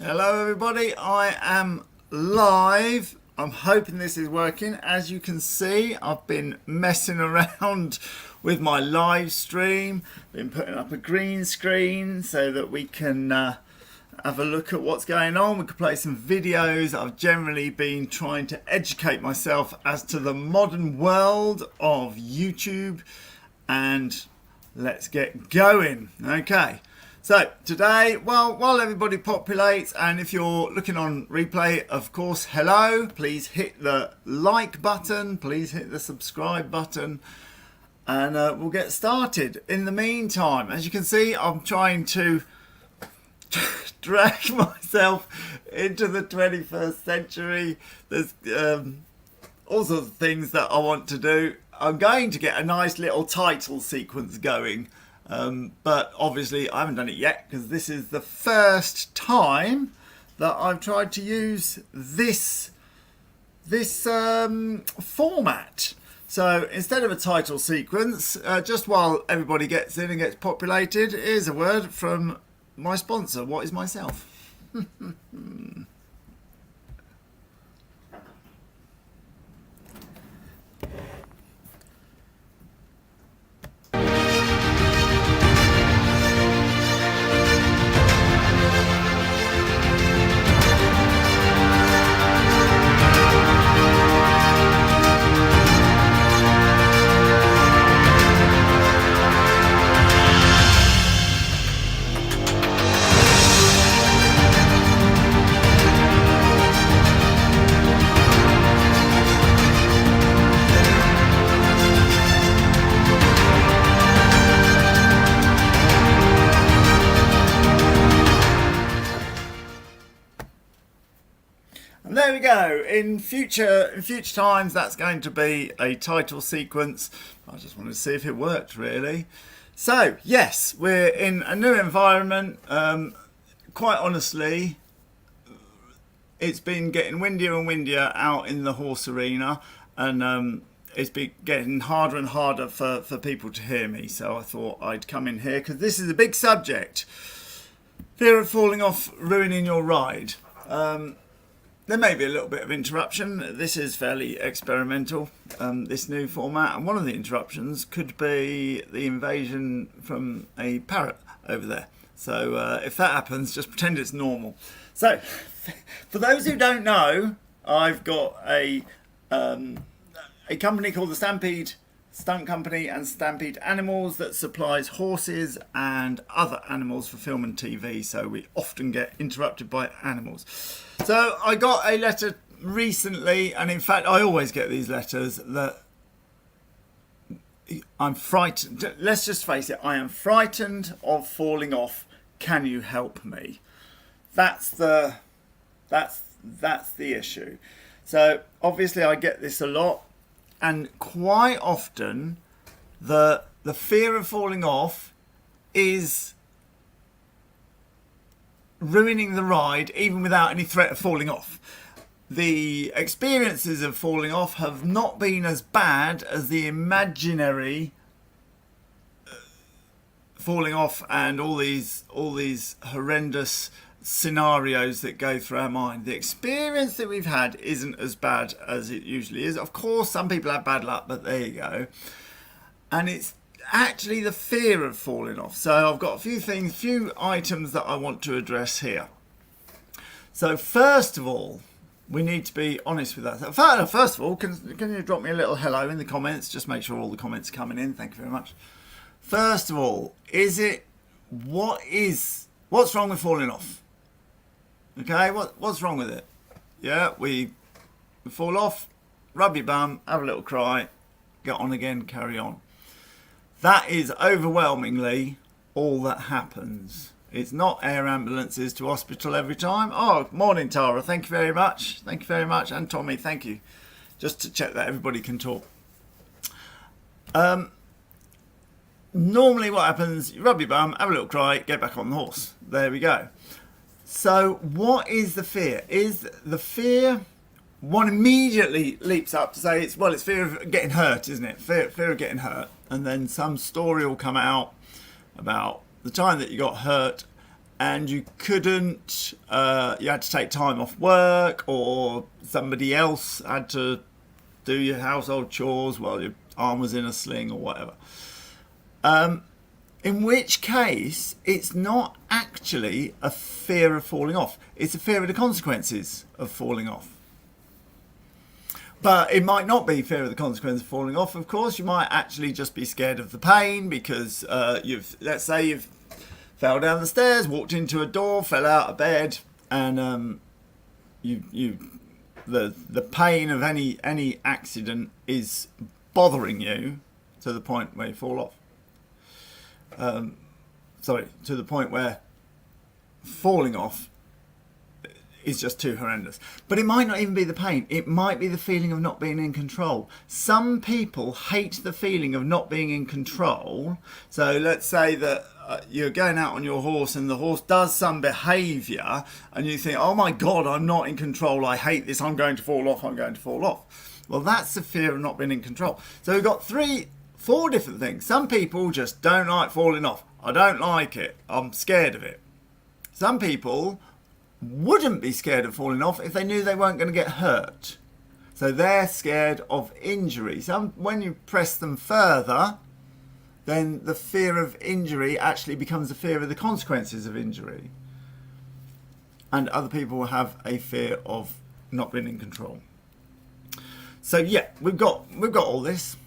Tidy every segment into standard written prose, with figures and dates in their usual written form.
Hello everybody, I am live. I'm hoping this is working. As you can see, I've been messing around with my live stream, been putting up a green screen so that we can have a look at what's going on. We can play some videos. I've generally been trying to educate myself as to the modern world of YouTube, and let's get going. Okay. So today, well, while everybody populates, and if you're looking on replay, of course, hello, please hit the like button, please hit the subscribe button, and we'll get started. In the meantime, as you can see, I'm trying to drag myself into the 21st century. There's all sorts of things that I want to do. I'm going to get a nice little title sequence going. But obviously I haven't done it yet because this is the first time that I've tried to use this format. So instead of a title sequence, just while everybody gets in and gets populated, here's a word from my sponsor. What is myself? And there we go. In future times, that's going to be a title sequence. I just wanted to see if it worked, really. So yes, we're in a new environment. Quite honestly, it's been getting windier and windier out in the horse arena, and it's been getting harder and harder for people to hear me. So I thought I'd come in here because this is a big subject. Fear of falling off, ruining your ride. There may be a little bit of interruption. This is fairly experimental, this new format, and one of the interruptions could be the invasion from a parrot over there. So if that happens, just pretend it's normal. So for those who don't know, I've got a company called the Stampede Stunt Company and Stampede Animals that supplies horses and other animals for film and TV, so we often get interrupted by animals. So I got a letter recently, and in fact I always get these letters, that I'm frightened. Let's just face it, I am frightened of falling off. Can you help me? That's the issue. So obviously I get this a lot. And quite often, the fear of falling off is ruining the ride, even without any threat of falling off. The experiences of falling off have not been as bad as the imaginary falling off and all these horrendous scenarios that go through our mind. The experience that we've had isn't as bad as it usually is. Of course, some people have bad luck, but there you go. And it's actually the fear of falling off. So I've got a few items that I want to address here. So first of all, we need to be honest with that. First of all, can you drop me a little hello in the comments? Just make sure all the comments are coming in. Thank you very much. First of all, what's wrong with falling off? Okay, what's wrong with it? Yeah, we fall off, rub your bum, have a little cry, get on again, carry on. That is overwhelmingly all that happens. It's not air ambulances to hospital every time. Oh, morning Tara, thank you very much. Thank you very much. And Tommy, thank you. Just to check that everybody can talk. Normally what happens, you rub your bum, have a little cry, get back on the horse. There we go. So what is the fear? Is the fear, one immediately leaps up to say it's fear of getting hurt, isn't it? Fear of getting hurt. And then some story will come out about the time that you got hurt and you couldn't, you had to take time off work, or somebody else had to do your household chores while your arm was in a sling or whatever. In which case, it's not actually a fear of falling off. It's a fear of the consequences of falling off. But it might not be fear of the consequences of falling off, of course. You might actually just be scared of the pain because let's say you've fell down the stairs, walked into a door, fell out of bed, and the pain of any accident is bothering you to the point where you fall off. To the point where falling off is just too horrendous. But it might not even be the pain. It might be the feeling of not being in control. Some people hate the feeling of not being in control. So let's say that you're going out on your horse and the horse does some behaviour and you think, oh my God, I'm not in control. I hate this. I'm going to fall off. I'm going to fall off. Well, that's the fear of not being in control. So we've got 4 different things. Some people just don't like falling off. I don't like it. I'm scared of it. Some people wouldn't be scared of falling off if they knew they weren't going to get hurt. So they're scared of injury. When you press them further, then the fear of injury actually becomes a fear of the consequences of injury. And other people will have a fear of not being in control. So yeah, we've got all this.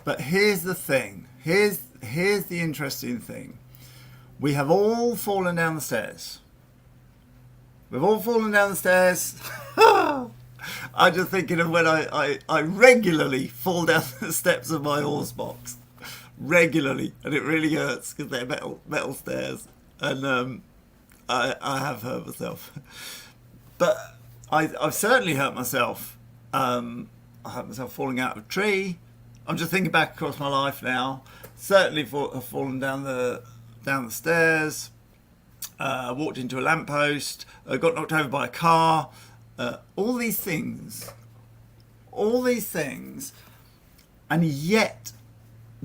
But here's the thing. Here's the interesting thing. We have all fallen down the stairs. We've all fallen down the stairs. I'm just thinking of when I regularly fall down the steps of my horse box. Regularly. And it really hurts because they're metal stairs. And I have hurt myself. But I've certainly hurt myself. I hurt myself falling out of a tree. I'm just thinking back across my life now. Certainly have fallen down the stairs, walked into a lamppost, got knocked over by a car. All these things, and yet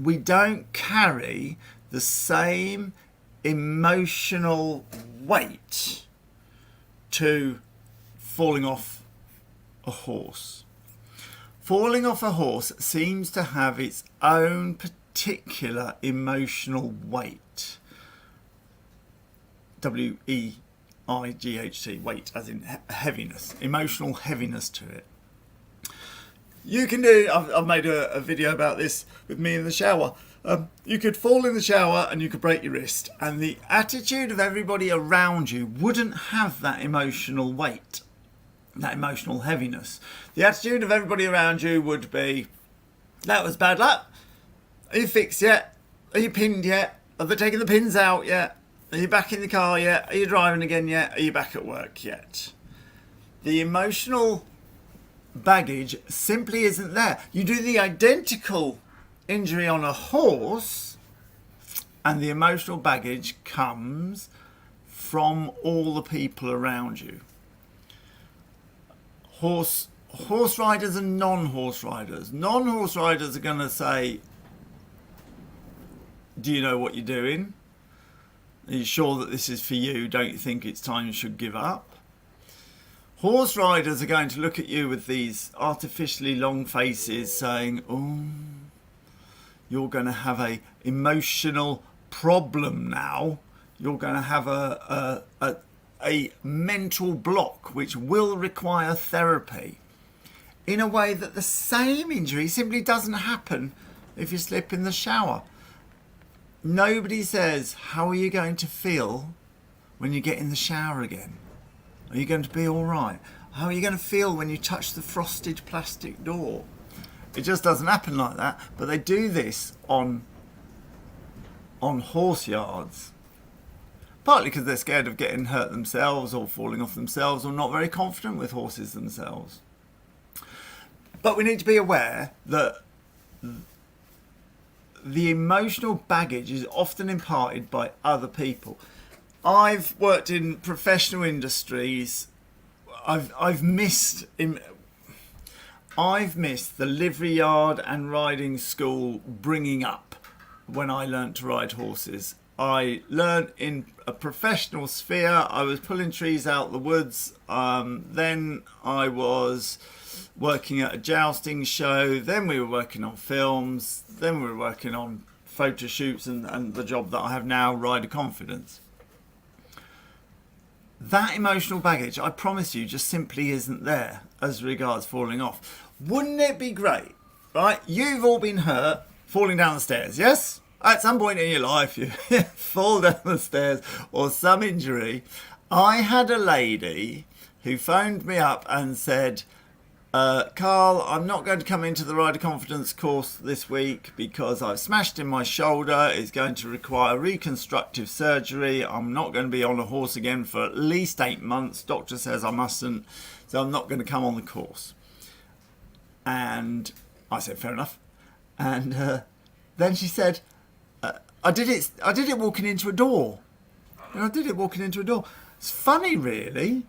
we don't carry the same emotional weight to falling off a horse. Falling off a horse seems to have its own particular emotional weight. W-E-I-G-H-T, weight, as in heaviness, emotional heaviness to it. You can do, I've made a video about this with me in the shower. You could fall in the shower and you could break your wrist, and the attitude of everybody around you wouldn't have that emotional weight, that emotional heaviness. The attitude of everybody around you would be, that was bad luck. Are you fixed yet? Are you pinned yet? Have they taken the pins out yet? Are you back in the car yet? Are you driving again yet? Are you back at work yet? The emotional baggage simply isn't there. You do the identical injury on a horse and the emotional baggage comes from all the people around you. Horse riders and non-horse riders. Non-horse riders are going to say, do you know what you're doing? Are you sure that this is for you? Don't you think it's time you should give up? Horse riders are going to look at you with these artificially long faces saying, oh, you're going to have a emotional problem now. You're going to have a mental block which will require therapy, in a way that the same injury simply doesn't happen if you slip in the shower. Nobody says, how are you going to feel when you get in the shower again? Are you going to be all right? How are you going to feel when you touch the frosted plastic door? It just doesn't happen like that. But they do this on horse yards. Partly because they're scared of getting hurt themselves or falling off themselves, or not very confident with horses themselves. But we need to be aware that the emotional baggage is often imparted by other people. I've worked in professional industries. I've missed the livery yard and riding school bringing up when I learnt to ride horses. I learned in a professional sphere. I was pulling trees out the woods. Then I was working at a jousting show. Then we were working on films. Then we were working on photo shoots and the job that I have now, Rider Confidence. That emotional baggage, I promise you, just simply isn't there as regards falling off. Wouldn't it be great, right? You've all been hurt falling down the stairs, yes? At some point in your life, you fall down the stairs or some injury. I had a lady who phoned me up and said, Karl, I'm not going to come into the Rider Confidence course this week because I've smashed in my shoulder. It's going to require reconstructive surgery. I'm not going to be on a horse again for at least 8 months. Doctor says I mustn't, so I'm not going to come on the course. And I said, fair enough. And then she said, I did it walking into a door. And I did it walking into a door. It's funny, really.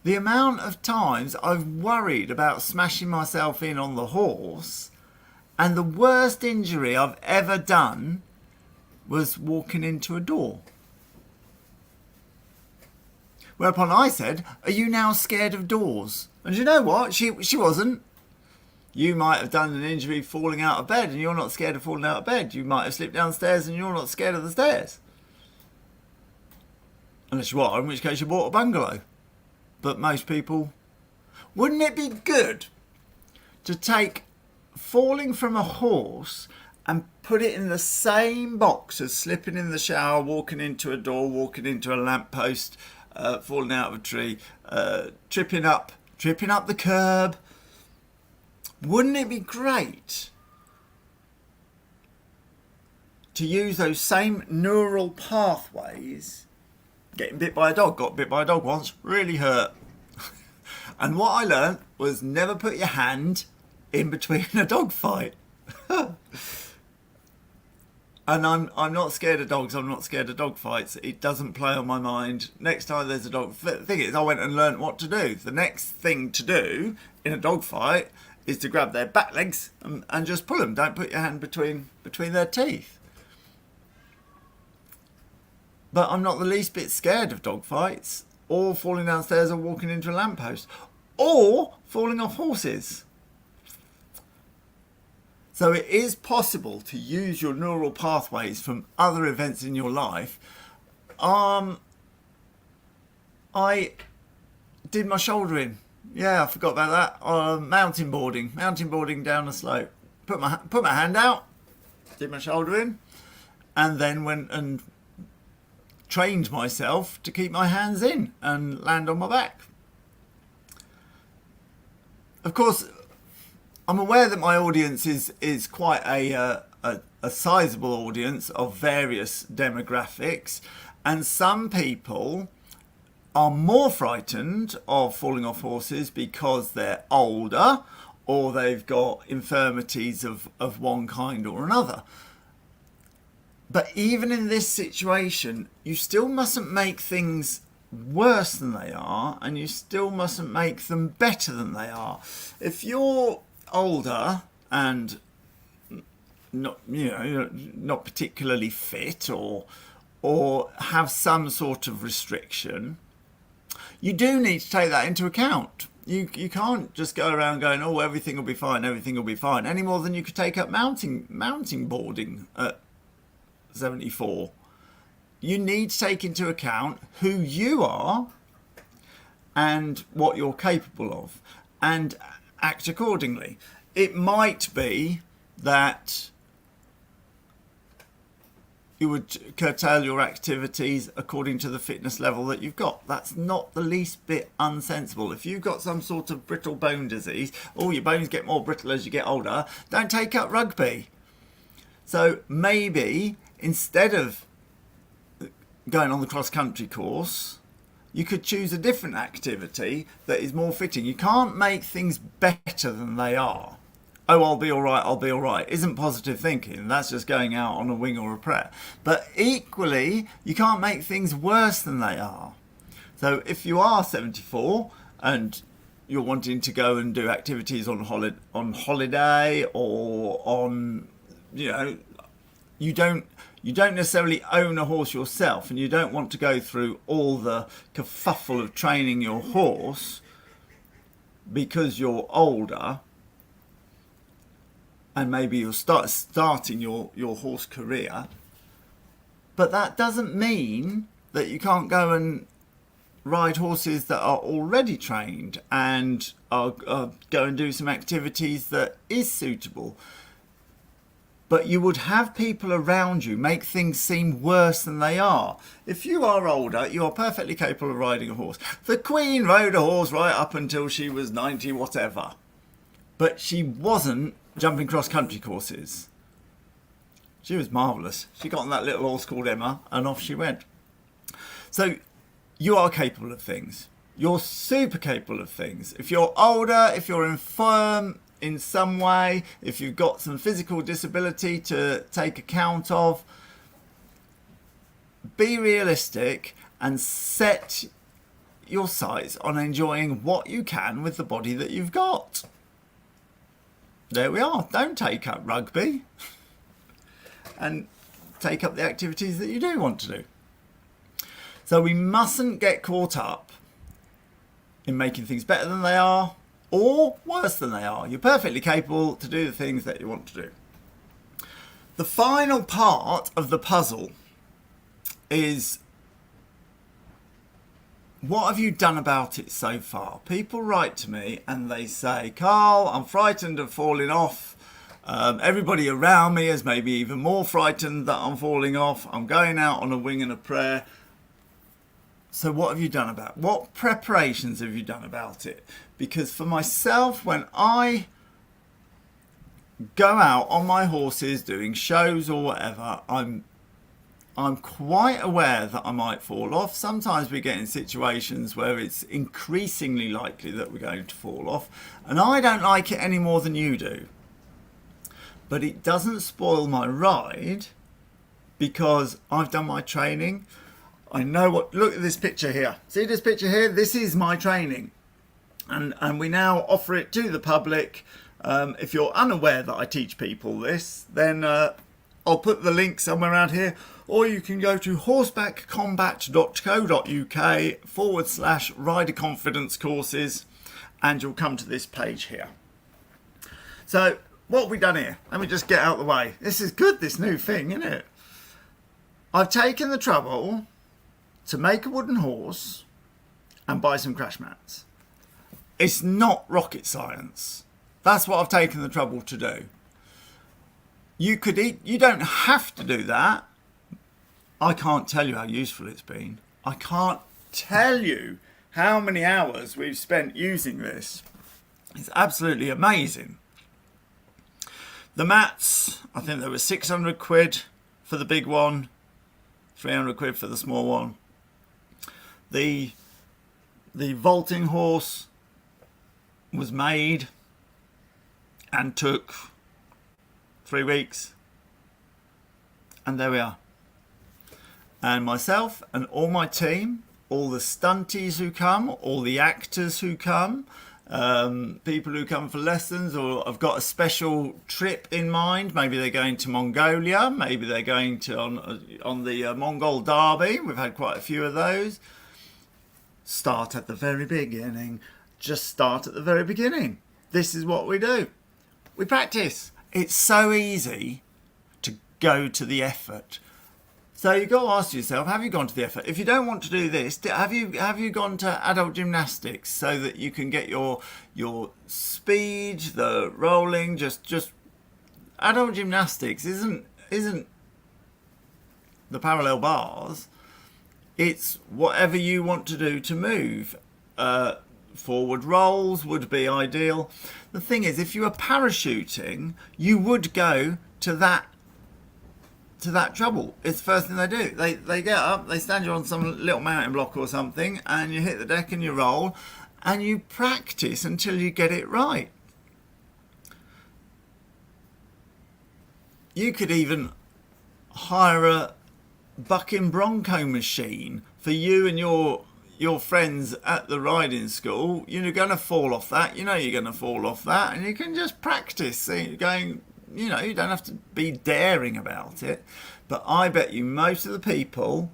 The amount of times I've worried about smashing myself in on the horse, and the worst injury I've ever done was walking into a door. Whereupon I said, are you now scared of doors? And you know what? She wasn't. You might have done an injury falling out of bed and you're not scared of falling out of bed. You might have slipped downstairs and you're not scared of the stairs. Unless you are, in which case you bought a bungalow. But most people... Wouldn't it be good to take falling from a horse and put it in the same box as slipping in the shower, walking into a door, walking into a lamppost, falling out of a tree, tripping up the curb? Wouldn't it be great to use those same neural pathways? Getting bit by a dog. Got bit by a dog once. Really hurt. And what I learned was never put your hand in between a dog fight. And I'm not scared of dogs. I'm not scared of dog fights. It doesn't play on my mind. Next time there's a dog... The thing is, I went and learnt what to do. The next thing to do in a dog fight is to grab their back legs and just pull them. Don't put your hand between their teeth. But I'm not the least bit scared of dog fights, or falling downstairs or walking into a lamppost, or falling off horses. So it is possible to use your neural pathways from other events in your life. I did my shoulder in. Yeah, I forgot about that. Mountain boarding down a slope. Put my hand out, did my shoulder in, and then went and trained myself to keep my hands in and land on my back. Of course, I'm aware that my audience is quite a sizable audience of various demographics, and some people are more frightened of falling off horses because they're older or they've got infirmities of one kind or another. But even in this situation, you still mustn't make things worse than they are, and you still mustn't make them better than they are. If you're older and not particularly fit or have some sort of restriction, you do need to take that into account. You can't just go around going, oh, everything will be fine, any more than you could take up mountain boarding at 74. You need to take into account who you are and what you're capable of and act accordingly. It might be that you would curtail your activities according to the fitness level that you've got. That's not the least bit unsensible. If you've got some sort of brittle bone disease, or your bones get more brittle as you get older, don't take up rugby. So maybe instead of going on the cross-country course, you could choose a different activity that is more fitting. You can't make things better than they are. Oh, I'll be all right, isn't positive thinking. That's just going out on a wing or a prayer. But equally, you can't make things worse than they are. So if you are 74 and you're wanting to go and do activities on holiday or on, you don't you don't necessarily own a horse yourself and you don't want to go through all the kerfuffle of training your horse because you're older and maybe you're starting your horse career, but that doesn't mean that you can't go and ride horses that are already trained and go and do some activities that is suitable. But you would have people around you make things seem worse than they are. If you are older, you are perfectly capable of riding a horse. The Queen rode a horse right up until she was 90 whatever. But she wasn't jumping cross-country courses. She was marvellous. She got on that little horse called Emma and off she went. So you are capable of things. You're super capable of things. If you're older, if you're infirm in some way, if you've got some physical disability to take account of, be realistic and set your sights on enjoying what you can with the body that you've got. There we are. Don't take up rugby and take up the activities that you do want to do. So we mustn't get caught up in making things better than they are or worse than they are. You're perfectly capable to do the things that you want to do. The final part of the puzzle is, what have you done about it so far? People write to me and they say, Karl, I'm frightened of falling off. Everybody around me is maybe even more frightened that I'm falling off. I'm going out on a wing and a prayer. So what have you done about it? What preparations have you done about it? Because for myself, when I go out on my horses doing shows or whatever, I'm quite aware that I might fall off. Sometimes we get in situations where it's increasingly likely that we're going to fall off. And I don't like it any more than you do. But it doesn't spoil my ride because I've done my training. I know what, look at this picture here. See this picture here? This is my training. And we now offer it to the public. If you're unaware that I teach people this, then I'll put the link somewhere around here. Or you can go to horsebackcombat.co.uk/rider confidence courses and you'll come to this page here. So what have we done here? Let me just get out of the way. This is good, this new thing, isn't it? I've taken the trouble to make a wooden horse and buy some crash mats. It's not rocket science. That's what I've taken the trouble to do. You don't have to do that. I can't tell you how useful it's been. I can't tell you how many hours we've spent using this. It's absolutely amazing. The mats, I think they were 600 quid for the big one, 300 quid for the small one. The vaulting horse was made and took 3 weeks. And there we are. And myself and all my team, all the stunties who come, all the actors who come, people who come for lessons or have got a special trip in mind. Maybe they're going to Mongolia, maybe they're going to on the Mongol Derby. We've had quite a few of those. Start at the very beginning. Just start at the very beginning. This is what we do. We practice. It's so easy to go to the effort. So you've got to ask yourself, have you gone to the effort? If you don't want to do this, have you gone to adult gymnastics so that you can get your speed, the rolling, just adult gymnastics isn't the parallel bars. It's whatever you want to do to move. Forward rolls would be ideal. The thing is, if you were parachuting, you would go to that trouble. It's the first thing they do. They get up, they stand you on some little mountain block or something, and you hit the deck and you roll, and you practice until you get it right. You could even hire a bucking bronco machine for you and your friends at the riding school. You're going to fall off that. You know you're going to fall off that, and you can just practice going you know, you don't have to be daring about it. But I bet you most of the people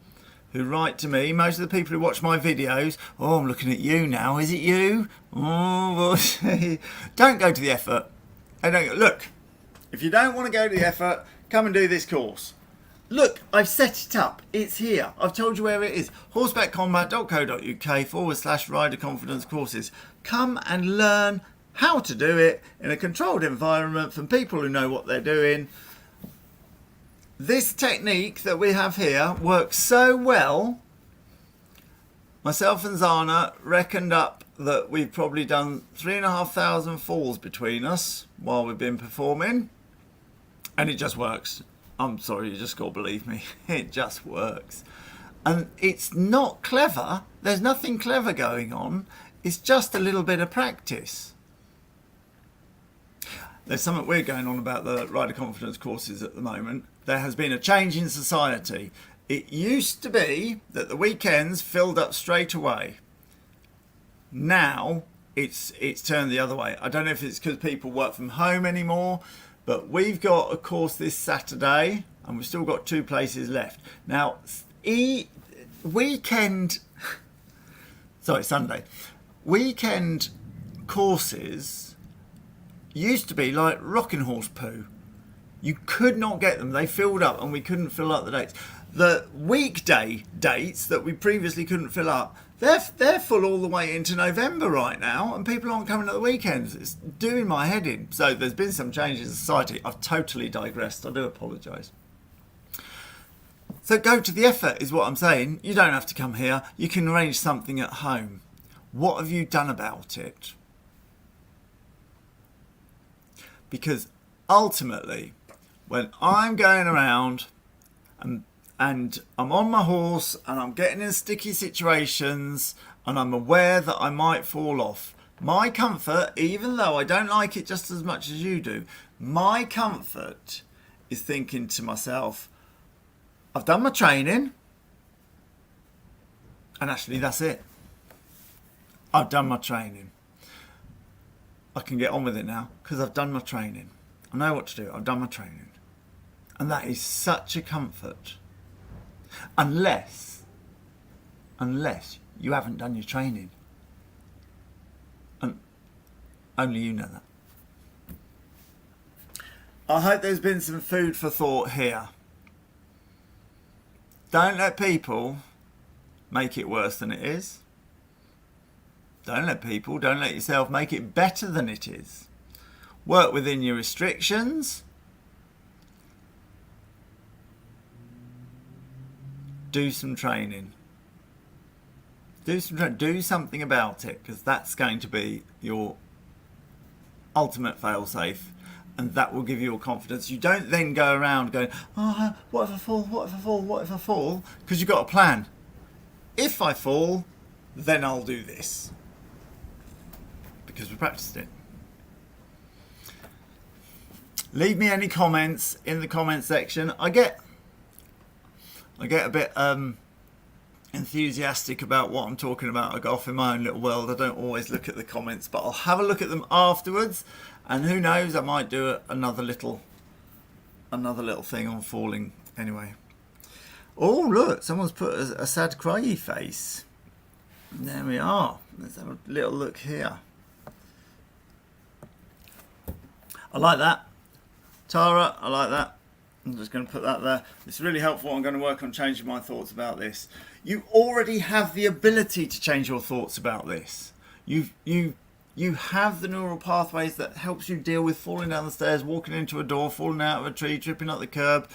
who write to me, most of the people who watch my videos, oh, I'm looking at you now, is it you? Oh, we'll see. Don't go to the effort. And don't, look, if you don't want to go to the effort, come and do this course. Look, I've set it up. It's here. I've told you where it is. horsebackcombat.co.uk/rider confidence courses. Come and learn how to do it in a controlled environment from people who know what they're doing. This technique that we have here works so well. Myself and Zana reckoned up that we've probably done 3,500 falls between us while we've been performing. And it just works. I'm sorry, you just got to believe me. It just works. And it's not clever. There's nothing clever going on. It's just a little bit of practice. There's something weird going on about the rider confidence courses at the moment. There has been a change in society. It used to be that the weekends filled up straight away. Now it's turned the other way. I don't know if it's because people work from home anymore, but we've got a course this Saturday and we've still got 2 places left. Now, Sunday. Weekend courses used to be like rocking horse poo. You could not get them. They filled up and we couldn't fill up the dates. The weekday dates that we previously couldn't fill up, they're full all the way into November right now, and people aren't coming at the weekends. It's doing my head in. So there's been some change in society. I've totally digressed. I do apologise. So go to the effort is what I'm saying. You don't have to come here. You can arrange something at home. What have you done about it? Because ultimately, when I'm going around and I'm on my horse and I'm getting in sticky situations and I'm aware that I might fall off, my comfort, even though I don't like it just as much as you do, my comfort is thinking to myself, I've done my training and actually that's it. I've done my training. I can get on with it now because I've done my training. I know what to do. I've done my training. And that is such a comfort. Unless you haven't done your training. And only you know that. I hope there's been some food for thought here. Don't let people make it worse than it is. Don't let yourself make it better than it is. Work within your restrictions. Do some training. Do something about it, because that's going to be your ultimate fail-safe, and that will give you your confidence. You don't then go around going, oh, what if I fall, what if I fall, what if I fall? Because you've got a plan. If I fall, then I'll do this. Because we practiced it. Leave me any comments in the comment section. I get a bit enthusiastic about what I'm talking about. I go off in my own little world. I don't always look at the comments, but I'll have a look at them afterwards, and who knows, I might do another little thing on falling anyway. Oh look, someone's put a sad cryy face. There we are. Let's have a little look here. I like that. Tara, I like that. I'm just going to put that there. It's really helpful. I'm going to work on changing my thoughts about this. You already have the ability to change your thoughts about this. You have the neural pathways that helps you deal with falling down the stairs, walking into a door, falling out of a tree, tripping up the curb,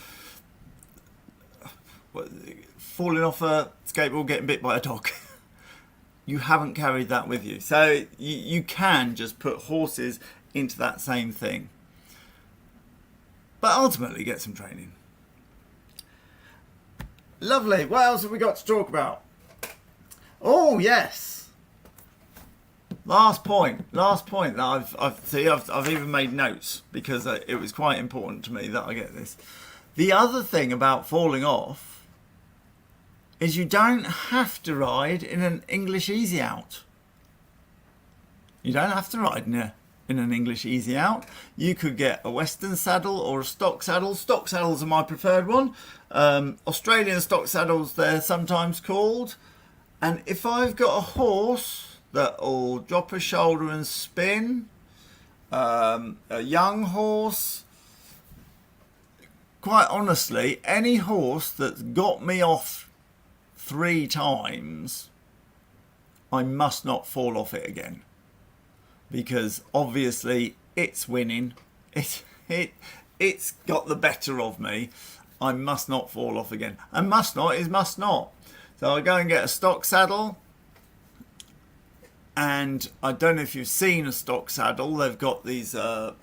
falling off a skateboard, getting bit by a dog. You haven't carried that with you. So you can just put horses into that same thing. But ultimately get some training. Lovely. What else have we got to talk about? Oh yes. Last point that I've even made notes because it was quite important to me that I get this. The other thing about falling off is you don't have to ride in an English easy out. You don't have to ride in in an English easy out. You could get a Western saddle or a stock saddle. Stock saddles are my preferred one. Australian stock saddles, they're sometimes called. And if I've got a horse that'll drop a shoulder and spin, a young horse, quite honestly, any horse that's got me off 3 times, I must not fall off it again, because obviously it's winning. It's got the better of me. I must not fall off again. And must not is must not. So I go and get a stock saddle. And I don't know if you've seen a stock saddle. They've got these, they're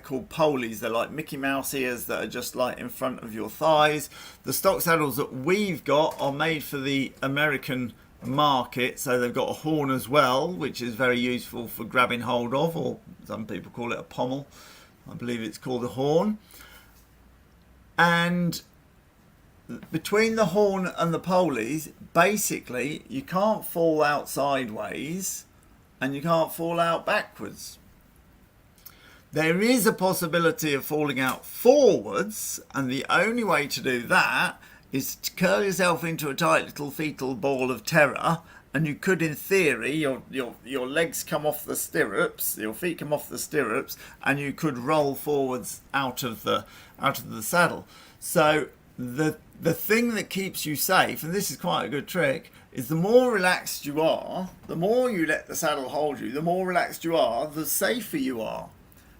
called poleys. They're like Mickey Mouse ears that are just like in front of your thighs. The stock saddles that we've got are made for the American market, so they've got a horn as well, which is very useful for grabbing hold of, or some people call it a pommel. I believe it's called a horn. And between the horn and the poleys, basically you can't fall out sideways and you can't fall out backwards. There is a possibility of falling out forwards, and the only way to do that is to curl yourself into a tight little fetal ball of terror, and you could, in theory, your legs come off the stirrups, your feet come off the stirrups, and you could roll forwards out of the saddle. So the thing that keeps you safe, and this is quite a good trick, is the more relaxed you are, the more you let the saddle hold you, the more relaxed you are, the safer you are.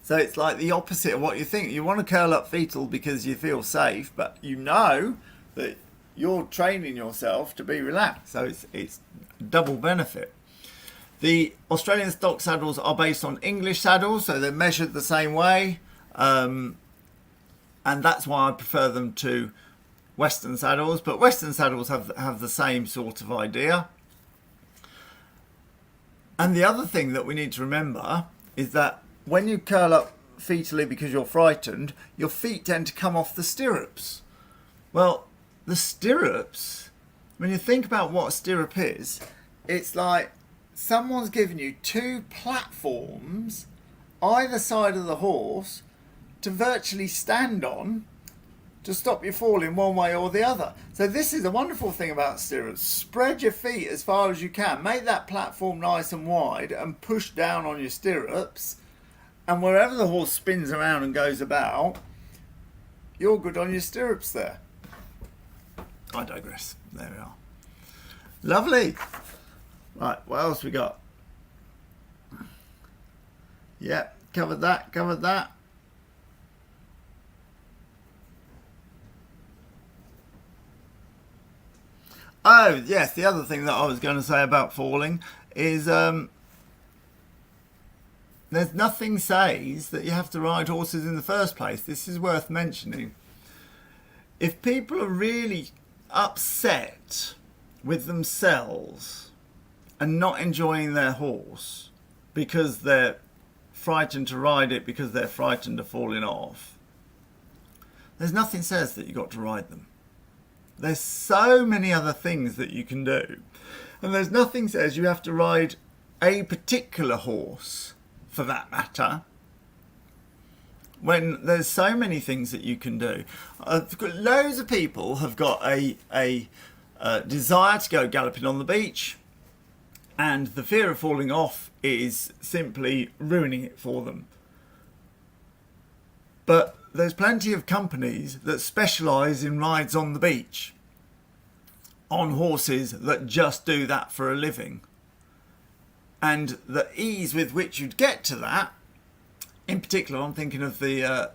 So it's like the opposite of what you think. You want to curl up fetal because you feel safe, but you know that you're training yourself to be relaxed. So it's double benefit. The Australian stock saddles are based on English saddles, so they're measured the same way. And that's why I prefer them to Western saddles. But Western saddles have the same sort of idea. And the other thing that we need to remember is that when you curl up fetally because you're frightened, your feet tend to come off the stirrups. Well, the stirrups, when you think about what a stirrup is, it's like someone's given you 2 platforms either side of the horse to virtually stand on to stop you falling one way or the other. So this is a wonderful thing about stirrups. Spread your feet as far as you can. Make that platform nice and wide and push down on your stirrups. And wherever the horse spins around and goes about, you're good on your stirrups there. I digress. There we are. Lovely. Right, what else we got? Yeah, covered that. Oh, yes, the other thing that I was going to say about falling is there's nothing says that you have to ride horses in the first place. This is worth mentioning. If people are really upset with themselves and not enjoying their horse because they're frightened to ride it because they're frightened of falling off, there's nothing says that you've got to ride them. There's so many other things that you can do. And there's nothing says you have to ride a particular horse, for that matter, when there's so many things that you can do. Loads of people have got a desire to go galloping on the beach, and the fear of falling off is simply ruining it for them. But there's plenty of companies that specialise in rides on the beach, on horses that just do that for a living. And the ease with which you'd get to that, in particular, I'm thinking of the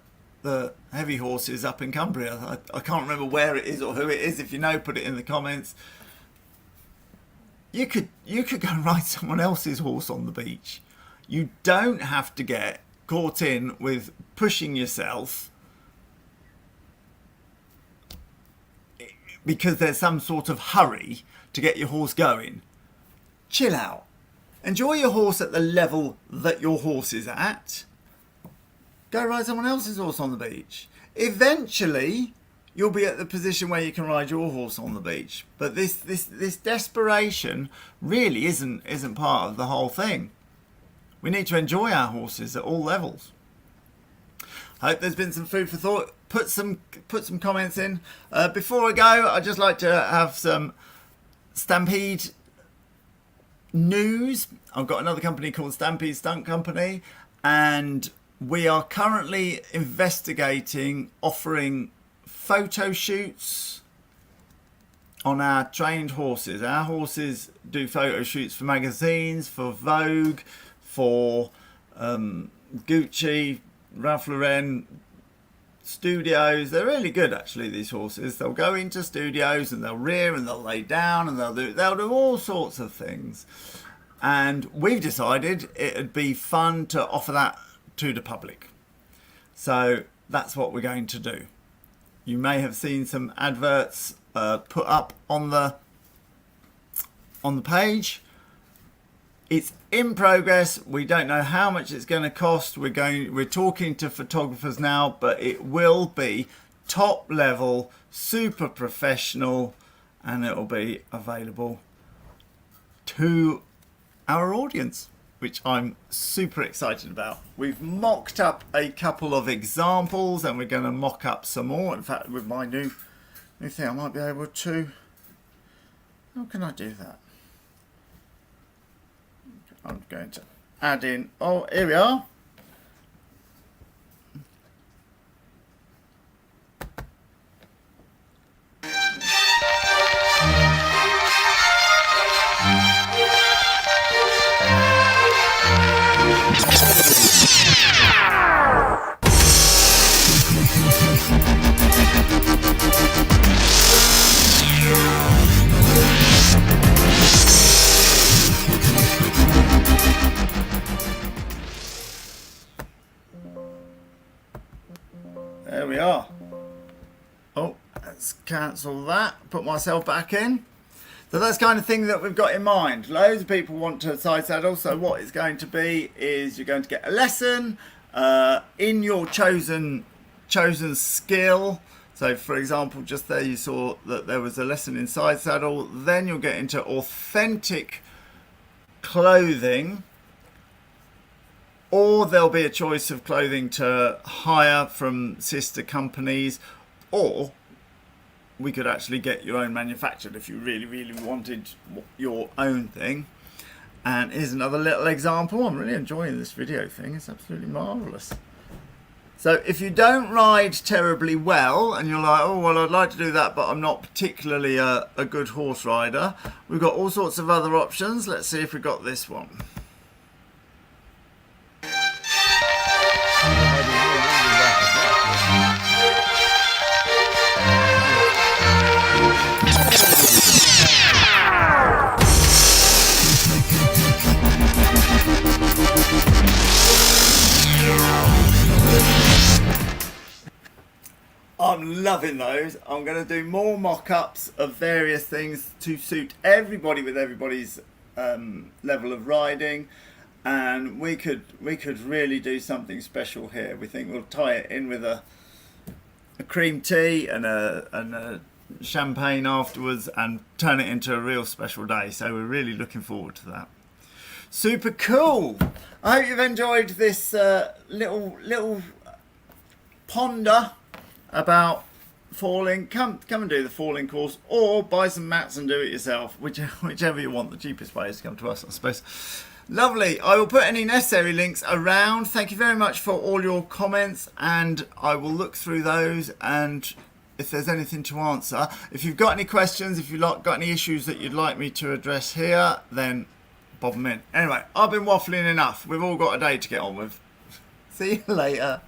heavy horses up in Cumbria. I can't remember where it is or who it is. If you know, put it in the comments. You could go and ride someone else's horse on the beach. You don't have to get caught in with pushing yourself because there's some sort of hurry to get your horse going. Chill out. Enjoy your horse at the level that your horse is at. Go ride someone else's horse on the beach. Eventually, you'll be at the position where you can ride your horse on the beach. But this desperation really isn't part of the whole thing. We need to enjoy our horses at all levels. Hope there's been some food for thought. Put some comments in. Before I go, I'd just like to have some Stampede news. I've got another company called Stampede Stunt Company, and we are currently investigating offering photo shoots on our trained horses. Our horses do photo shoots for magazines, for Vogue, for Gucci, Ralph Lauren studios. They're really good, actually, these horses. They'll go into studios and they'll rear and they'll lay down and they'll do all sorts of things. And we've decided it'd be fun to offer that to the public. So that's what we're going to do. You may have seen some adverts put up on the page. It's in progress. We don't know how much it's going to cost. We're talking to photographers now, but it will be top level, super professional, and it'll be available to our audience, which I'm super excited about. We've mocked up a couple of examples and we're going to mock up some more. In fact, with my new thing, I might be able to... How can I do that? I'm going to add in... Oh, here we are. There we are. Oh, let's cancel that. Put myself back in. So that's the kind of thing that we've got in mind. Loads of people want to side saddle. So what it's going to be is you're going to get a lesson in your chosen skill. So for example, just there you saw that there was a lesson in side saddle. Then you'll get into authentic clothing, or there'll be a choice of clothing to hire from sister companies, or we could actually get your own manufactured if you really, really wanted your own thing. And here's another little example. I'm really enjoying this video thing. It's absolutely marvelous. So if you don't ride terribly well and you're like, oh, well, I'd like to do that, but I'm not particularly a good horse rider, we've got all sorts of other options. Let's see if we got this one. I'm loving those. I'm going to do more mock-ups of various things to suit everybody with everybody's level of riding, and we could really do something special here. We think we'll tie it in with a cream tea and a champagne afterwards and turn it into a real special day. So we're really looking forward to that. Super cool. I hope you've enjoyed this little ponder about falling. Come and do the falling course, or buy some mats and do it yourself, whichever you want. The cheapest way is to come to us, I suppose. Lovely. I will put any necessary links around. Thank you very much for all your comments, and I will look through those, and if there's anything to answer, if you've got any questions, if you've got any issues that you'd like me to address here, then bob them in. Anyway, I've been waffling enough. We've all got a day to get on with. See you later.